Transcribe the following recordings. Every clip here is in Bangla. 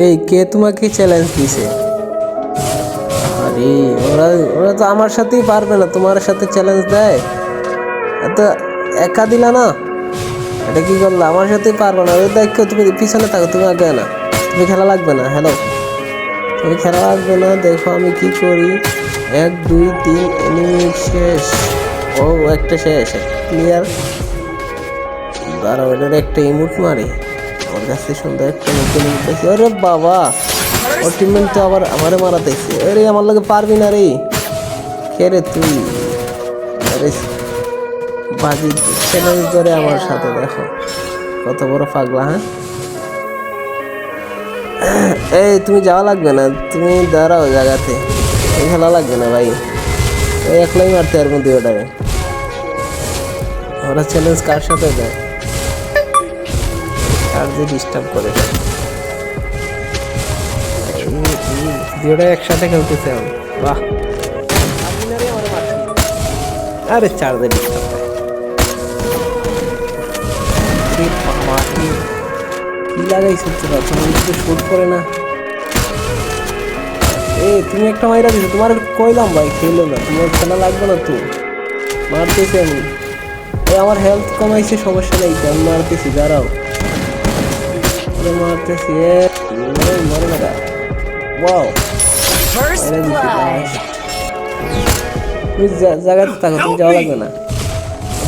এই কে তোমাকে চ্যালেঞ্জ দিছে? আরে ওরা ওরা তো আমার সাথেই পারবে না, তোমার সাথে চ্যালেঞ্জ দেয়? এত একা দিলা না, এটা কি করলা? আমার সাথেই পারবে না। ওই দেখো, তুমি পিছনে থাকো, তুমি আগে না, তুমি খেলা লাগবে না। হ্যালো, তুমি খেলা লাগবে না, দেখো আমি কি করি। 1 2 3 এনিমি শেষ। ও একটা শেষ, ক্লিয়ার। দাঁড়াও, এটার একটা ইমোট মারি। আমার কাছে সুন্দর একটা নতুন ইমোট আছে। আরে বাবা, ওর টিমমেট তো আবার আমারে মারাতেছে। আরে আমার লাগে পারবি না রে। কে রে তুই? আরে বাজি চ্যালেঞ্জ ধরে আমার সাথে, দেখো কত বড় পাগলা। হ্যাঁ, এই তুমি যাওয়া লাগবে না, তুমি দাঁড়াও জায়গাতে, খেলা লাগবে না ভাই। ওই একলাই মারতে আর মধ্যে ওটাকে। ওরা চ্যালেঞ্জ কার সাথে দেয়? আর যে ডিস্টার্ব করে ভিডিওটা একসাথে খেলতেছে আমি। বাহ, আরে চার্জে ডিস্টার্ব দেয়। কি লাগাইছো তোরা? তোমার কিছু শুট করে না? এই তুমি একটা মাইরা দিছো, তোমার কইলাম ভাই খেলো না, তোমার খেলা লাগবে না তো। মারতেছি আমি, এই আমার হেলথ কমাইছে, সমস্যা নেই, আমি মারতেছি, দাঁড়াও। মারতেছি, মরে না। ওয়াও, তুমি জায়গাতে থাকো, তুমি যাওয়া লাগবে না।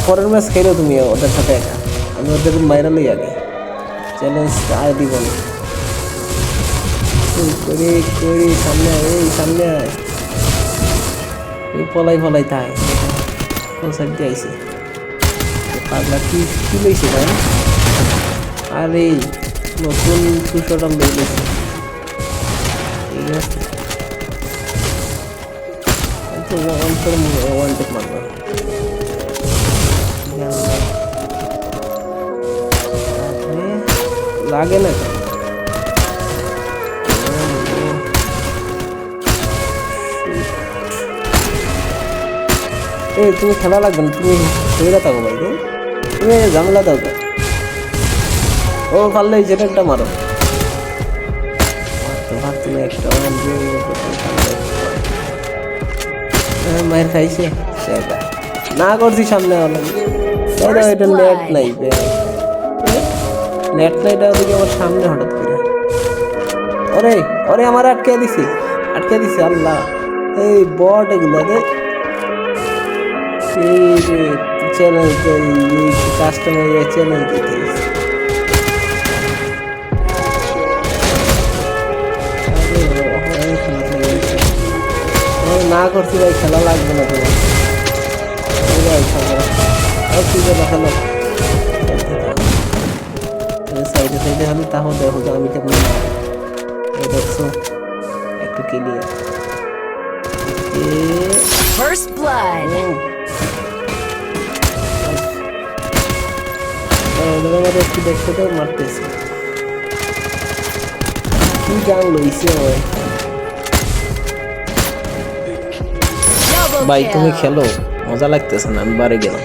পরের ম্যাচ খেলো তুমি ওদের সাথে একা, আমি ওদের মাইরা লই আগে। চ্যালেঞ্জ আর দিব না। করি করি, সামনে আয়, এই সামনে আয়। পলাই পলাই তাই কোন সাইড দিয়ে আইসে পাগলা। কি কি লইছে ভাই? আরে নতুন সুশোটাম লই লইছে। ঠিক আছে, তো ওয়ান টেক মারবো। লাগে না এই, তুমি খেলা লাগবে না, তুমি খেলা থাকো ভাই, তুমি ঝামেলা দাও। ও পারলে যেটা মারো, তুমি একটা মায়ের খাইছে সেটা না করছি সামনে। এটা নেট নাই, নেট নাইটা ওদিকে আমার সামনে হঠাৎ করে। ওরে ওরে, আমার আটকে দিছে, আটকে দিছে। আল্লাহ, এই বট এগুলো চ্যালেঞ্জ, কাস্টমার চ্যালেঞ্জ দিতে না করছি ভাই, খেলা লাগবে না তোমার। খেলো সাইডে সাইডে হলে, তাহলে দেখো যে আমি কেমন দেখছো একটু ক্লিয়ার। First blood. একটু দেখতে তো মারতেছি। কি গান লইছে ভাই? তুমি খেলো, মজা লাগতেছে না, আমি বাড়ি গেলাম।